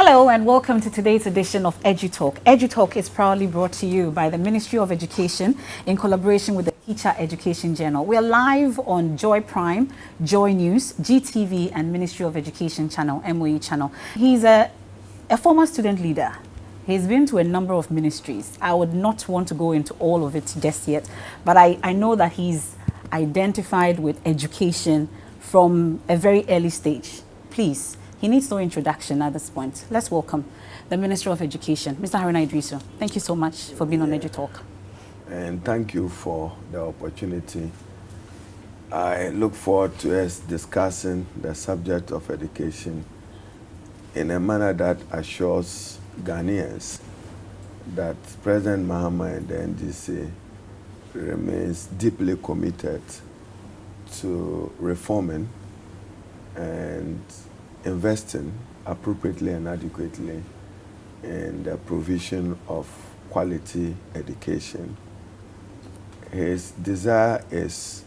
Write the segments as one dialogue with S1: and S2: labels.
S1: Hello and welcome to today's edition of EduTalk. EduTalk is proudly brought to you by the Ministry of Education in collaboration with the Teacher Education Journal. We are live on Joy Prime, Joy News, GTV and Ministry of Education channel, MOE channel. He's a former student leader. He's been to a number of ministries. I would not want to go into all of it just yet, but I know that he's identified with education from a very early stage. Please. He needs no introduction at this point. Let's welcome the Minister of Education, Mr. Haruna Iddrisu. Thank you so much for being on EduTalk.
S2: And thank you for the opportunity. I look forward to us discussing the subject of education in a manner that assures Ghanaians that President Mahama and the NDC remains deeply committed to reforming and investing appropriately and adequately in the provision of quality education. His desire is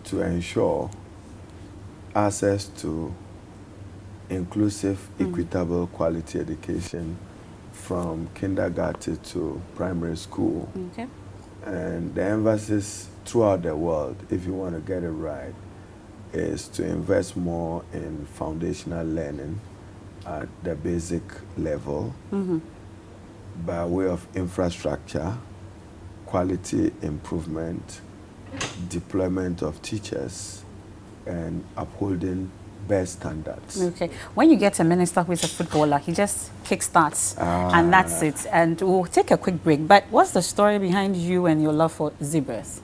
S2: to ensure access to inclusive, equitable quality education from kindergarten to primary school.
S1: Okay.
S2: And the emphasis throughout the world, if you want to get it right, is to invest more in foundational learning at the basic level by way of infrastructure, quality improvement, deployment of teachers, and upholding best standards.
S1: Okay. When you get a minister who is a footballer, he just kickstarts and that's it. And we'll take a quick break. But what's the story behind you and your love for zebras?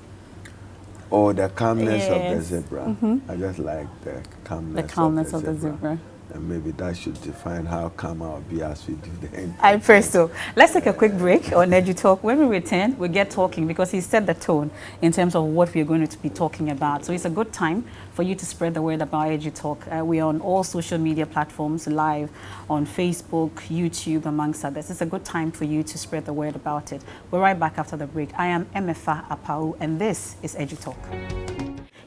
S2: Oh, the calmness of the zebra. I just like the calmness,
S1: of the zebra.
S2: And maybe that should define how calm I'll be as we do the end.
S1: I pray so. Let's take a quick break on EduTalk. When we return, we'll get talking because he set the tone in terms of what we're going to be talking about. So it's a good time for you to spread the word about EduTalk. We are on all social media platforms, live on Facebook, YouTube, amongst others. It's a good time for you to spread the word about it. We're right back after the break. I am Emefa Apau, and this is EduTalk.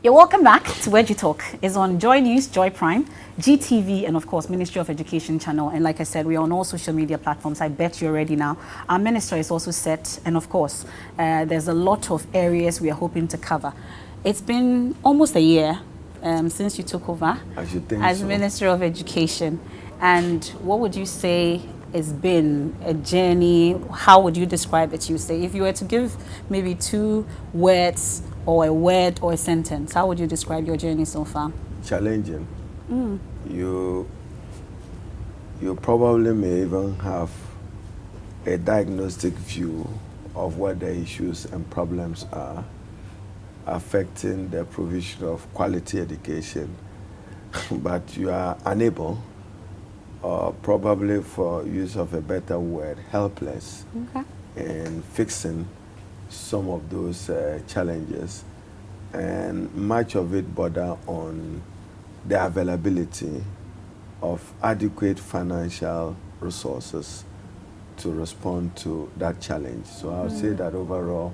S1: You're welcome back to EduTalk. It's on Joy News, Joy Prime, GTV, and of course, Ministry of Education channel. And like I said, we're on all social media platforms. I bet you're ready now. Our minister is also set. And of course, there's a lot of areas we are hoping to cover. It's been almost a year since you took over as Minister of Education. And what would you say has been a journey? How would you describe it, you say? If you were to give maybe 2 words or a word or a sentence, how would you describe your journey so far?
S2: Challenging. You probably may even have a diagnostic view of what the issues and problems are affecting the provision of quality education, but you are unable, or probably, for use of a better word, helpless in fixing some of those challenges, and much of it border on the availability of adequate financial resources to respond to that challenge. So I would say that overall,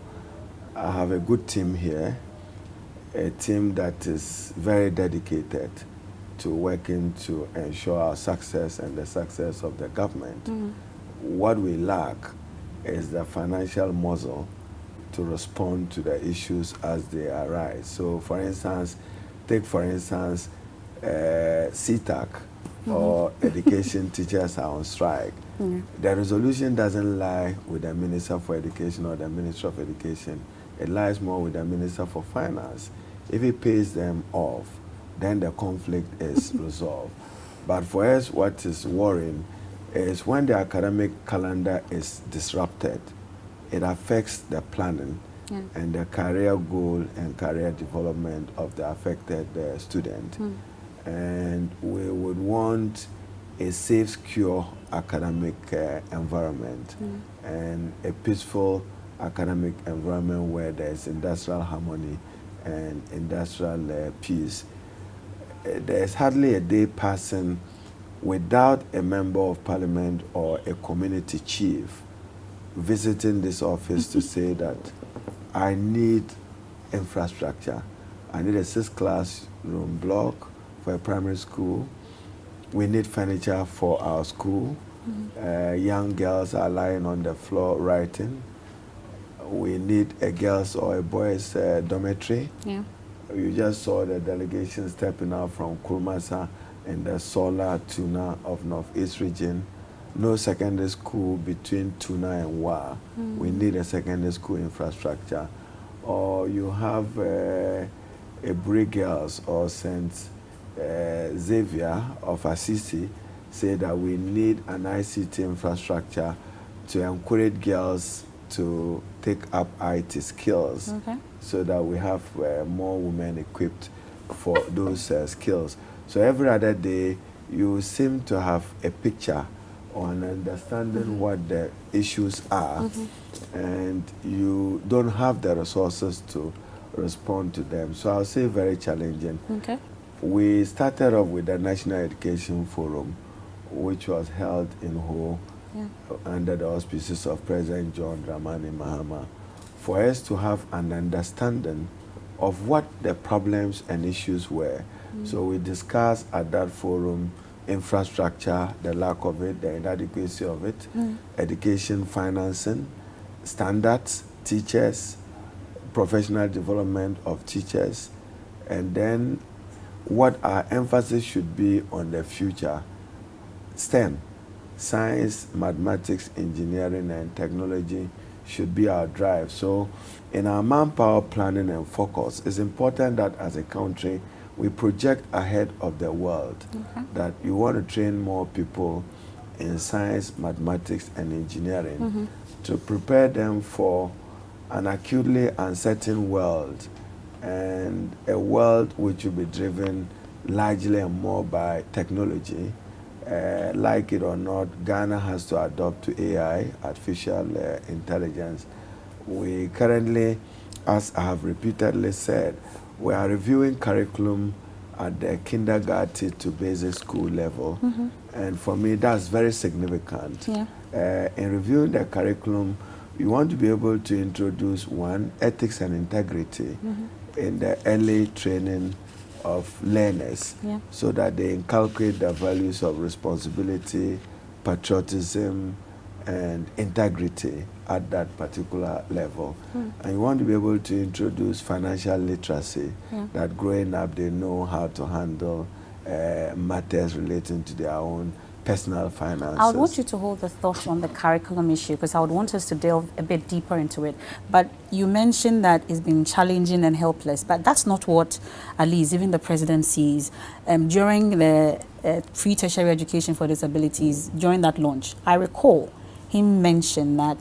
S2: I have a good team here, a team that is very dedicated to working to ensure our success and the success of the government. What we lack is the financial muscle to respond to the issues as they arise. So for instance, take for instance, CTAC or education teachers are on strike. The resolution doesn't lie with the Minister for Education or the Minister of Education. It lies more with the Minister for Finance. If he pays them off, then the conflict is resolved. But for us, what is worrying is when the academic calendar is disrupted, it affects the planning and the career goal and career development of the affected student. And we would want a safe, secure academic environment and a peaceful academic environment where there's industrial harmony and industrial peace. There's hardly a day passing without a member of parliament or a community chief visiting this office to say that I need infrastructure. I need a 6-classroom block for a primary school. We need furniture for our school. Young girls are lying on the floor writing. We need a girls' or a boys' dormitory.
S1: Yeah.
S2: You just saw the delegation stepping out from Kurmasa in the Solar Tuna of Northeast region. No secondary school between Tuna and Wa. We need a secondary school infrastructure. Or you have a Brig Girls or St. Xavier of Assisi say that we need an ICT infrastructure to encourage girls to take up IT skills, so that we have more women equipped for those skills. So every other day you seem to have a picture on understanding what the issues are, and you don't have the resources to respond to them. So I'll say very challenging.
S1: Okay.
S2: We started off with the National Education Forum, which was held in Ho under the auspices of President John Dramani Mahama, for us to have an understanding of what the problems and issues were. So we discussed at that forum infrastructure, the lack of it, the inadequacy of it, education financing, standards, teachers, professional development of teachers, and then what our emphasis should be on the future. STEM, science, mathematics, engineering, and technology should be our drive. So in our manpower planning and focus, it's important that as a country, we project ahead of the world, that you want to train more people in science, mathematics, and engineering to prepare them for an acutely uncertain world, and a world which will be driven largely and more by technology. Like it or not, Ghana has to adopt to AI, artificial intelligence. We currently, as I have repeatedly said, we are reviewing curriculum at the kindergarten to basic school level. And for me, that's very significant. In reviewing the curriculum, you want to be able to introduce one, ethics and integrity in the early training of learners, so that they inculcate the values of responsibility, patriotism, and integrity at that particular level. And you want to be able to introduce financial literacy, that growing up they know how to handle matters relating to their own personal finances.
S1: I would want you to hold the thought on the curriculum issue, because I would want us to delve a bit deeper into it. But you mentioned that it's been challenging and helpless, but that's not what, at least even the president sees. During the free tertiary education for disabilities, during that launch, I recall him mention that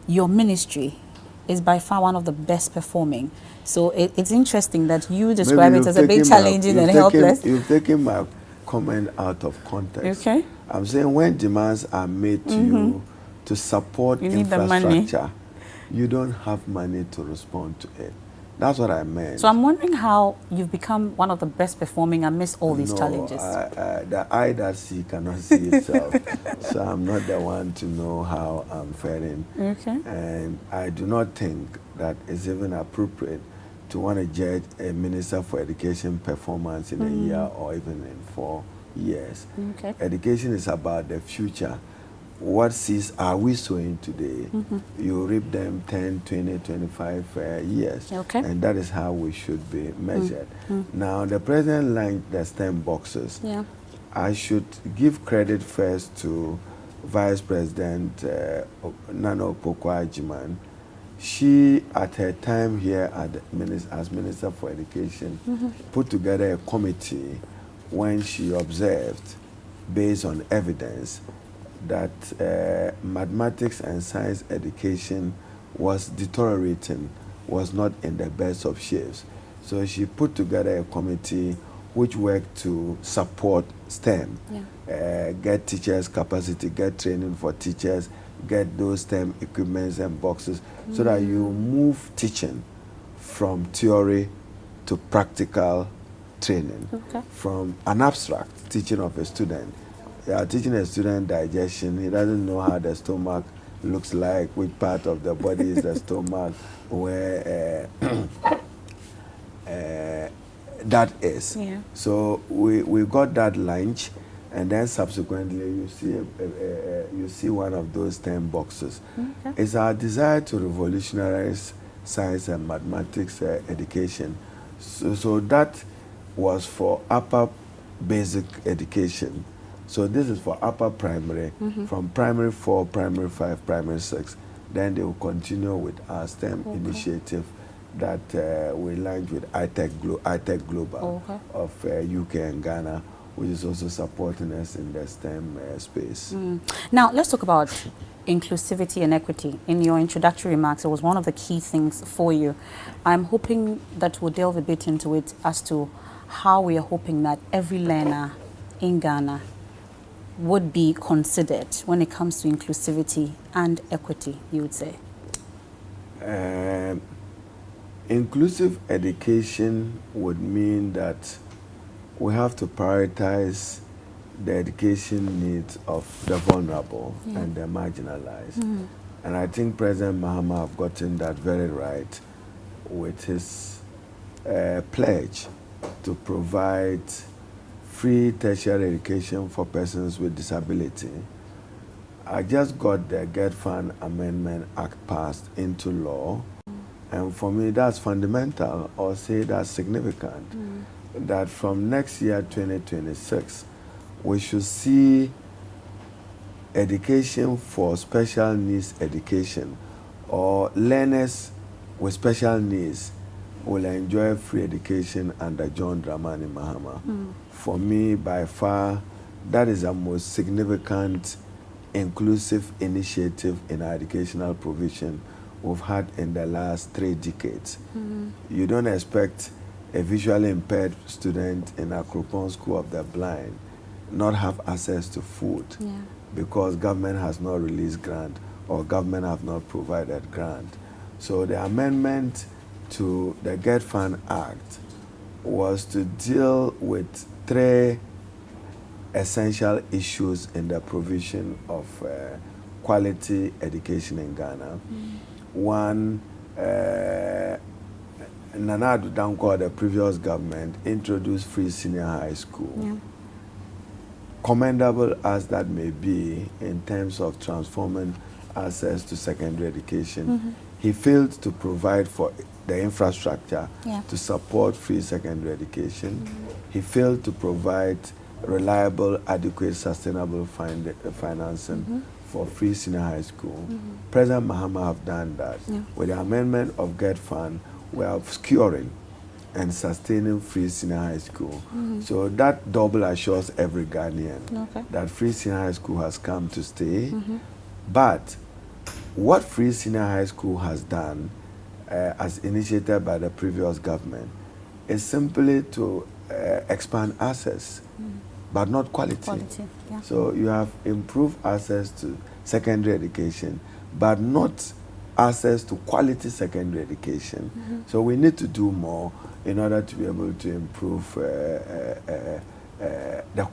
S1: your ministry is by far one of the best performing. So it's interesting that you describe it as a bit challenging and helpless.
S2: You've taken my comment out of context.
S1: Okay.
S2: I'm saying when demands are made to you to support infrastructure, you don't have money to respond to it. That's what I meant.
S1: So I'm wondering how you've become one of the best performing amidst all these challenges.
S2: The eye that see cannot see itself. So I'm not the one to know how I'm faring.
S1: Okay.
S2: And I do not think that it's even appropriate to want to judge a minister for education performance in a year or even in 4 years.
S1: Okay.
S2: Education is about the future. What seeds are we sowing today? You reap them 10, 20, 25 years.
S1: Okay.
S2: And that is how we should be measured. Now, the president launched the STEM boxes. I should give credit first to Vice President Nana Opoku-Agyeman. She, at her time here as Minister for Education, put together a committee when she observed, based on evidence, that mathematics and science education was deteriorating, was not in the best of shapes. So she put together a committee which worked to support STEM, get teachers capacity, get training for teachers, get those STEM equipments and boxes, so that you move teaching from theory to practical training, from an abstract teaching of a student. You are teaching a student digestion. He doesn't know how the stomach looks like, which part of the body is the stomach, where that is. So we got that lunch, and then subsequently you see one of those 10 boxes.
S1: Okay.
S2: It's our desire to revolutionize science and mathematics education. So that was for upper basic education. So this is for upper primary, from primary 4, primary 5, primary 6. Then they will continue with our STEM initiative that we launched with iTech Global of UK and Ghana, which is also supporting us in the STEM space.
S1: Now, let's talk about inclusivity and equity. In your introductory remarks, it was one of the key things for you. I'm hoping that we'll delve a bit into it as to how we are hoping that every learner in Ghana would be considered when it comes to inclusivity and equity, you would say?
S2: Inclusive education would mean that we have to prioritize the education needs of the vulnerable and the marginalized. And I think President Mahama have gotten that very right with his pledge to provide free tertiary education for persons with disability. I just got the Get Fund Amendment Act passed into law, and for me that's fundamental, or say that's significant, that from next year, 2026, we should see education for special needs education, or learners with special needs will enjoy free education under John Dramani Mahama. For me, by far, that is the most significant inclusive initiative in our educational provision we've had in the last 3 decades. You don't expect a visually impaired student in Akropong School of the Blind not have access to food because government has not released grant or government have not provided grant. So the amendment to the Get Fund Act was to deal with 3 essential issues in the provision of quality education in Ghana. One, Nana Addo Dankwa, the previous government, introduced free senior high school. Commendable as that may be in terms of transforming access to secondary education, he failed to provide for the infrastructure to support free secondary education. He failed to provide reliable, adequate, sustainable financing for free senior high school. President Mahama have done that. With the amendment of Get Fund, we are securing and sustaining free senior high school. So that double assures every Ghanaian that free senior high school has come to stay. But what free senior high school has done, as initiated by the previous government, is simply to expand access, but not quality. So you have improved access to secondary education, but not access to quality secondary education. So we need to do more in order to be able to improve the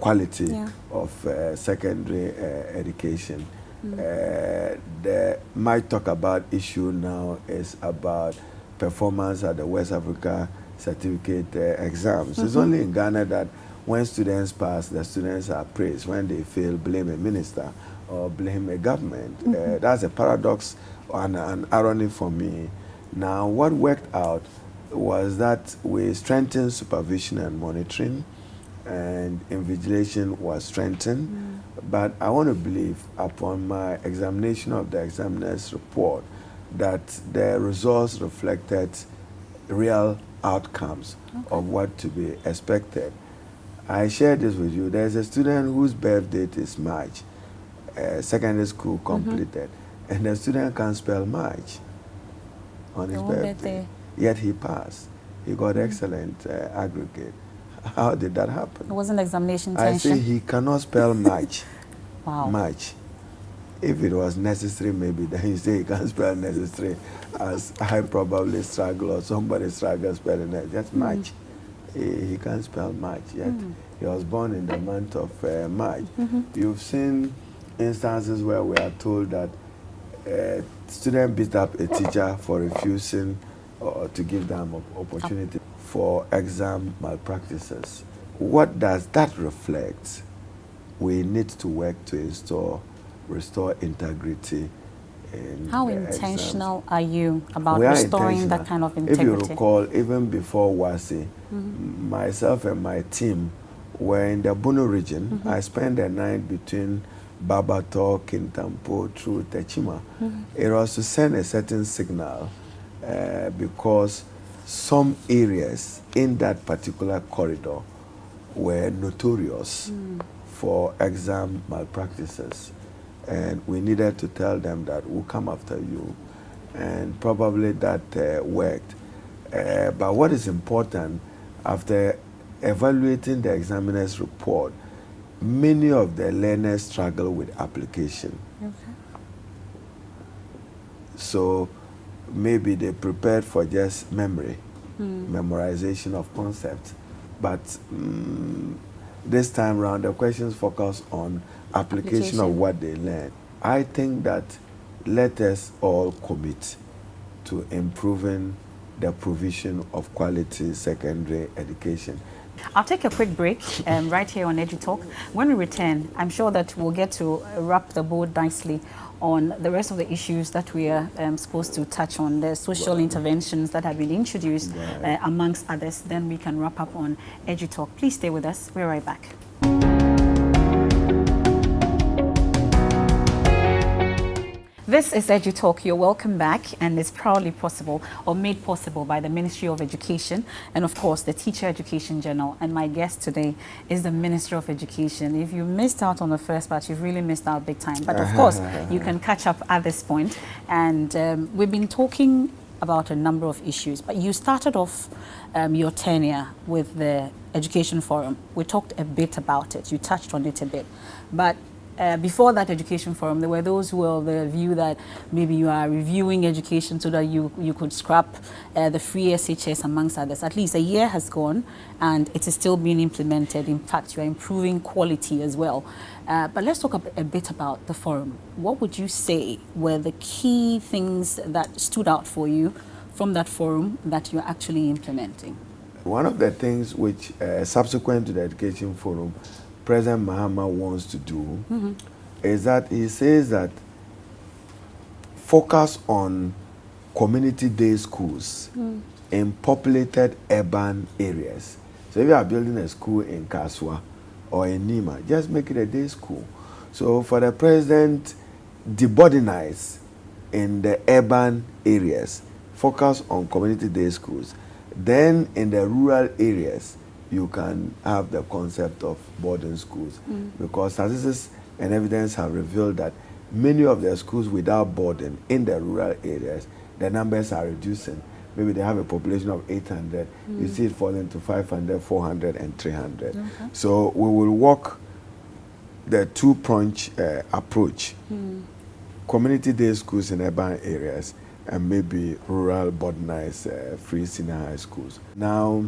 S2: quality of secondary education. The might talk about issue now is about performance at the West Africa certificate exams. It's only in Ghana that when students pass, the students are praised. When they fail, blame a minister or blame a government. That's a paradox and an irony for me. Now, what worked out was that we strengthened supervision and monitoring, and invigilation was strengthened. But I want to believe, upon my examination of the examiner's report, that the results reflected real outcomes of what to be expected. I shared this with you. There's a student whose birth date is March, secondary school completed, and the student can't spell March on his birthday. Yet he passed. He got excellent aggregate. How did that happen?
S1: It wasn't examination tension.
S2: I say he cannot spell March.
S1: Wow.
S2: March. If it was necessary, maybe then you say he can't spell necessary, as I probably struggle or somebody struggles spelling it. That's March. He can't spell March yet. He was born in the month of March. You've seen instances where we are told that student beat up a teacher for refusing to give them opportunity for exam malpractices. What does that reflect? we need to work to restore integrity.
S1: How intentional are you about restoring that kind of integrity?
S2: If you recall, even before WASI, myself and my team were in the Bono region. I spent the night between Babato, Kintampo, through Techima. It was to send a certain signal because some areas in that particular corridor were notorious for exam malpractices. And we needed to tell them that we'll come after you. And probably that worked. But what is important, after evaluating the examiner's report, many of the learners struggle with application.
S1: Okay.
S2: So maybe they prepared for just memory, memorization of concepts. But this time around, the questions focus on application of what they learned. I think that let us all commit to improving the provision of quality secondary education.
S1: I'll take a quick break right here on EduTalk. When we return, I'm sure that we'll get to wrap the boat nicely on the rest of the issues that we are supposed to touch on, the social interventions that have been introduced, amongst others. Then we can wrap up on EduTalk. Please stay with us. We're right back. This is EduTalk. You're welcome back, and it's proudly possible or made possible by the Ministry of Education and, of course, the Teacher Education Journal. And my guest today is the Minister of Education. If you missed out on the first part, you've really missed out big time. But, of course, you can catch up at this point. And we've been talking about a number of issues, but you started off your tenure with the Education Forum. We talked a bit about it. You touched on it a bit. But before that Education Forum, there were those who were of the view that maybe you are reviewing education so that you could scrap the free SHS amongst others. At least a year has gone and it is still being implemented. In fact, you are improving quality as well. But let's talk a bit about the forum. What would you say were the key things that stood out for you from that forum that you're actually implementing?
S2: One of the things which, subsequent to the Education Forum, President Mahama wants to do is that he says that focus on community day schools in populated urban areas. So if you are building a school in Kaswa or in Nima, just make it a day school. So for the president, deburdenize in the urban areas, focus on community day schools. Then in the rural areas, you can have the concept of boarding schools because statistics and evidence have revealed that many of the schools without boarding in the rural areas, the numbers are reducing. Maybe they have a population of 800, you see it falling to 500, 400, and 300. Okay. So we will work the two-pronged approach, community day schools in urban areas and maybe rural boardinized free senior high schools. Now,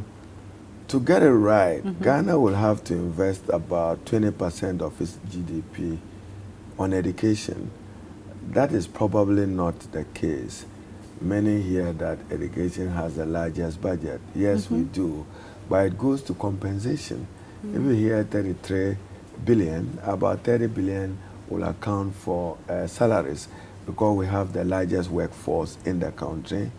S2: to get it right, Ghana will have to invest about 20% of its GDP on education. That is probably not the case. Many hear that education has the largest budget. Yes, we do, but it goes to compensation. If you hear 33 billion, about 30 billion will account for salaries because we have the largest workforce in the country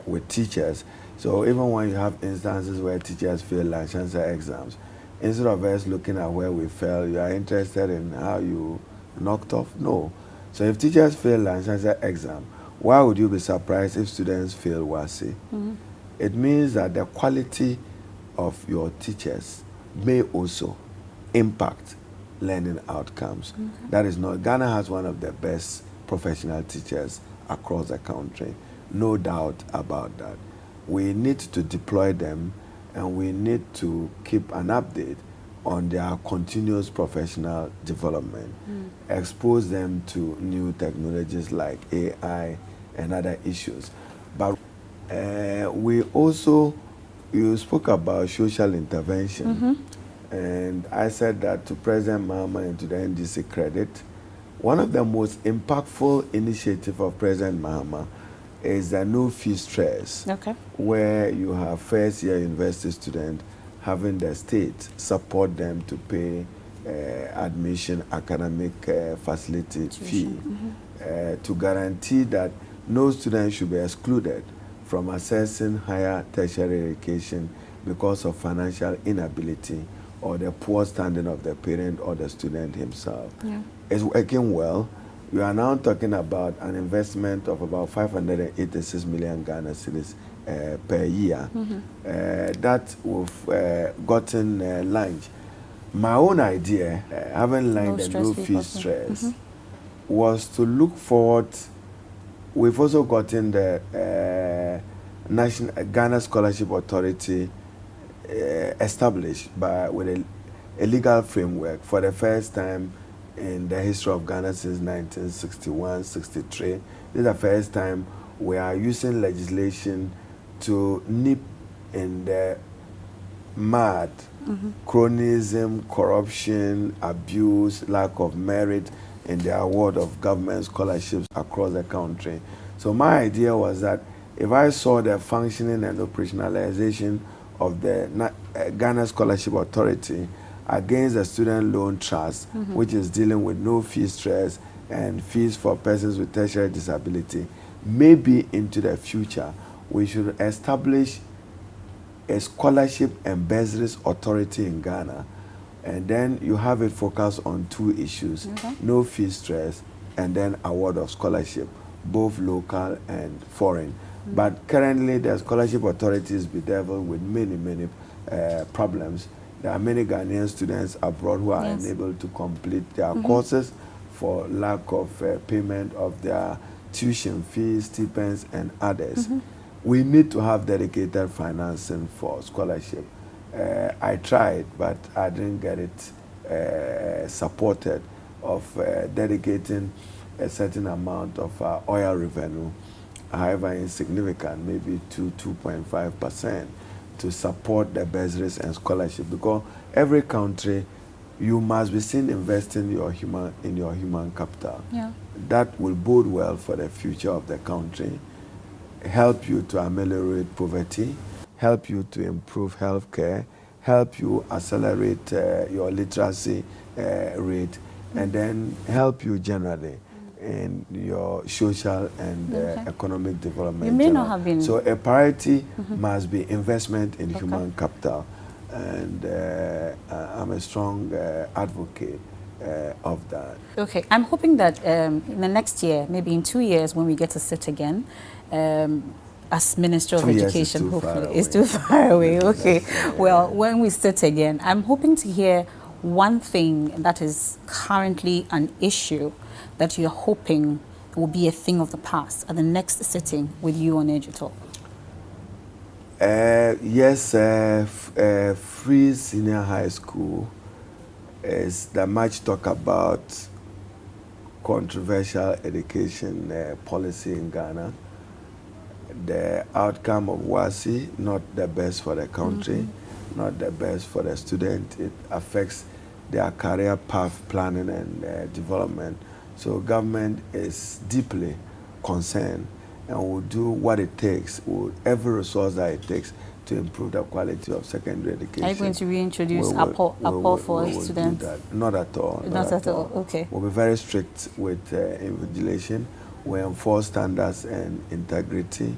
S2: with teachers. So even when you have instances where teachers fail licensure exams, instead of us looking at where we fell, you are interested in how you knocked off? No. So if teachers fail licensure exam, why would you be surprised if students fail WASI? It means that the quality of your teachers may also impact learning outcomes. That is not, Ghana has one of the best professional teachers across the country. No doubt about that. We need to deploy them and we need to keep an update on their continuous professional development, expose them to new technologies like AI and other issues. But we also, you spoke about social intervention, and I said that to President Mahama and to the NDC credit, one of the most impactful initiatives of President Mahama is the no fee stress, where you have first-year university students having the state support them to pay admission academic facility fee to guarantee that no student should be excluded from accessing higher tertiary education because of financial inability or the poor standing of the parent or the student himself.
S1: Yeah.
S2: It's working well. We are now talking about an investment of about 586 million Ghana cedis per year. That we've gotten launched. My own idea, having launched the no fee stress, was to look forward. We've also gotten the National Ghana Scholarship Authority established with a legal framework for the first time in the history of Ghana since 1961-63. This is the first time we are using legislation to nip in the mud, cronyism, corruption, abuse, lack of merit in the award of government scholarships across the country. So my idea was that if I saw the functioning and operationalization of the Ghana Scholarship Authority against the Student Loan Trust, which is dealing with no fee stress and fees for persons with tertiary disability, maybe into the future we should establish a scholarship and bursaries authority in Ghana, and then you have it focused on two issues: no fee stress and then award of scholarship, both local and foreign. But currently the scholarship authorities bedeviled with many problems. There are many Ghanaian students abroad who are unable to complete their courses for lack of payment of their tuition fees, stipends, and others. We need to have dedicated financing for scholarship. I tried, but I didn't get it supported of dedicating a certain amount of oil revenue, however insignificant, maybe 2.5%, to support the bursaries and scholarship, because every country you must be seen investing in your human capital.
S1: Yeah.
S2: That will bode well for the future of the country, help you to ameliorate poverty, help you to improve healthcare, help you accelerate your literacy rate, and then help you generally in your social and economic development.
S1: You may not have been.
S2: So a priority must be investment in human capital, and I'm a strong advocate of that.
S1: Okay, I'm hoping that in the next year, maybe in 2 years, when we get to sit again, as Minister of Education, hopefully it's too far away. Okay, well, when we sit again, I'm hoping to hear one thing that is currently an issue that you're hoping will be a thing of the past at the next sitting with you on EduTalk.
S2: Yes, free senior high school is the much talk about controversial education policy in Ghana. The outcome of WASI, not the best for the country, not the best for the student. It affects their career path planning and development. So government is deeply concerned and will do what it takes, every resource that it takes, to improve the quality of secondary education.
S1: Are you going to reintroduce APOL for students?
S2: Not at all.
S1: Not at all. Okay.
S2: We'll be very strict with invigilation. We enforce standards and integrity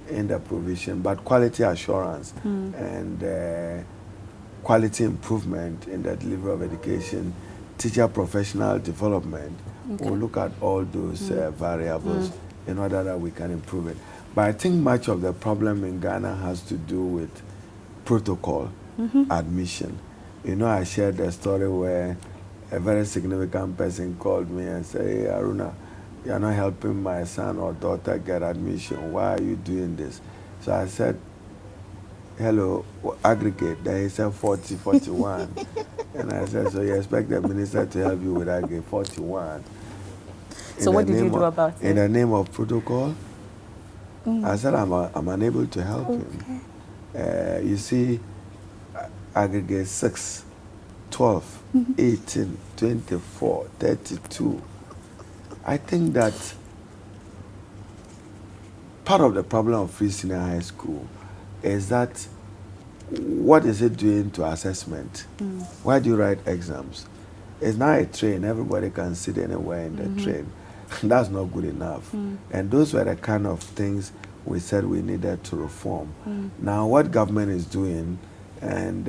S2: in the provision, but quality assurance and quality improvement in the delivery of education, teacher professional development. We'll look at all those variables in order that we can improve it. But I think much of the problem in Ghana has to do with protocol admission. You know, I shared the story where a very significant person called me and said, "Hey, Haruna, you're not helping my son or daughter get admission. Why are you doing this?" So I said, "Hello, aggregate." Then he said 40, 41. And I said, "So you expect the minister to help you with aggregate 41?
S1: So what did you do about it?
S2: In the name of protocol?" I said, I'm unable to help him. You see, aggregate 6, 12, 18, 24, 32. I think that part of the problem of free senior high school is that what is it doing to assessment? Why do you write exams? It's not a train. Everybody can sit anywhere in the train. That's not good enough. And those were the kind of things we said we needed to reform. Now, what government is doing, and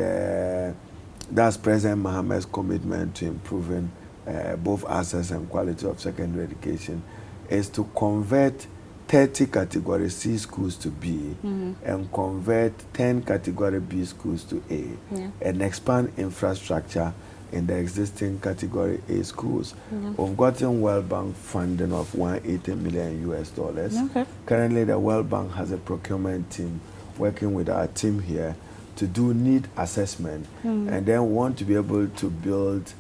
S2: that's President Mohammed's commitment to improving both access and quality of secondary education, is to convert 30 Category C schools to B and convert 10 Category B schools to A and expand infrastructure in the existing Category A schools. We've gotten World Bank funding of $180 million US.
S1: Okay.
S2: Currently, the World Bank has a procurement team working with our team here to do need assessment, and then want to be able to build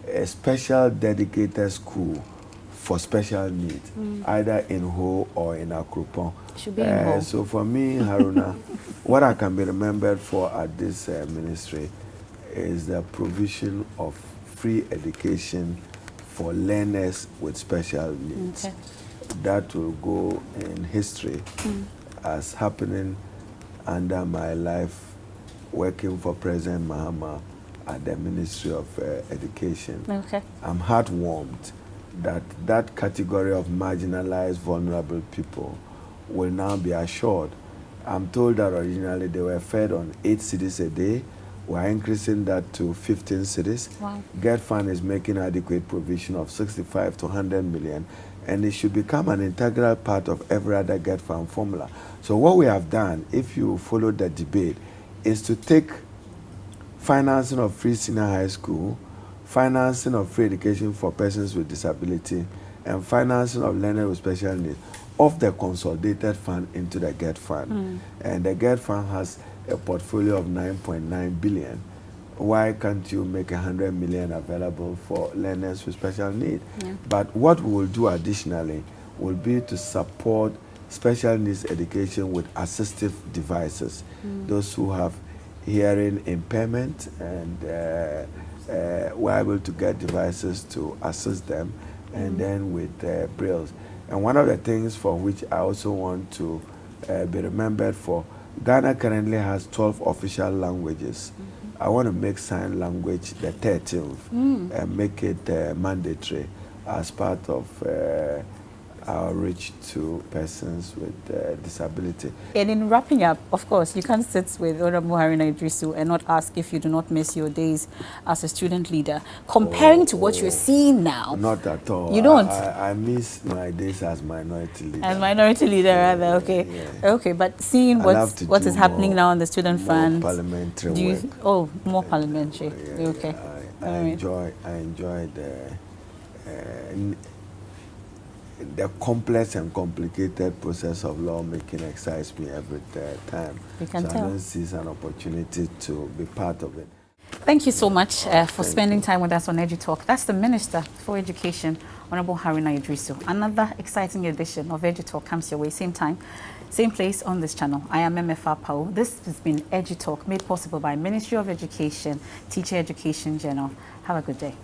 S2: a special dedicated school for special needs, either in Ho or in Akropong.
S1: Should be in Ho.
S2: So for me, Haruna, what I can be remembered for at this ministry is the provision of free education for learners with special needs.
S1: Okay.
S2: That will go in history as happening under my life working for President Mahama at the Ministry of Education.
S1: Okay.
S2: I'm heartwarmed that that category of marginalized, vulnerable people will now be assured. I'm told that originally they were fed on 8 cedis a day. We're increasing that to 15 cedis.
S1: Wow.
S2: Get Fund is making adequate provision of 65 to 100 million, and it should become an integral part of every other Get Fund formula. So what we have done, if you follow the debate, is to take financing of free senior high school, financing of free education for persons with disability, and financing of learners with special needs off the consolidated fund into the Get Fund. And the Get Fund has a portfolio of 9.9 billion. Why can't you make 100 million available for learners with special needs? But what we will do additionally will be to support special needs education with assistive devices. Those who have hearing impairment and we're able to get devices to assist them, and then with brailles. And one of the things for which I also want to be remembered for, Ghana currently has 12 official languages. I want to make sign language the 13th and make it mandatory as part of our reach to persons with disability.
S1: And in wrapping up, of course, you can't sit with Honorable Haruna Iddrisu and not ask if you do not miss your days as a student leader. Comparing to what you're seeing now.
S2: Not at all.
S1: You don't?
S2: I miss my days as minority leader.
S1: As minority leader, rather, okay.
S2: Yeah.
S1: Okay, but seeing what is happening now on the student front.
S2: Parliamentary work.
S1: Oh, more parliamentary.
S2: Yeah,
S1: Okay.
S2: I enjoy the complex and complicated process of lawmaking excites me every time.
S1: You can
S2: so
S1: tell.
S2: I don't seize an opportunity to be part of it.
S1: Thank you so much for spending time with us on EduTalk. That's the Minister for Education, Honorable Haruna Iddrisu. Another exciting edition of EduTalk comes your way, same time, same place on this channel. I am MFR Pao. This has been EduTalk, made possible by Ministry of Education, Teacher Education Journal. Have a good day.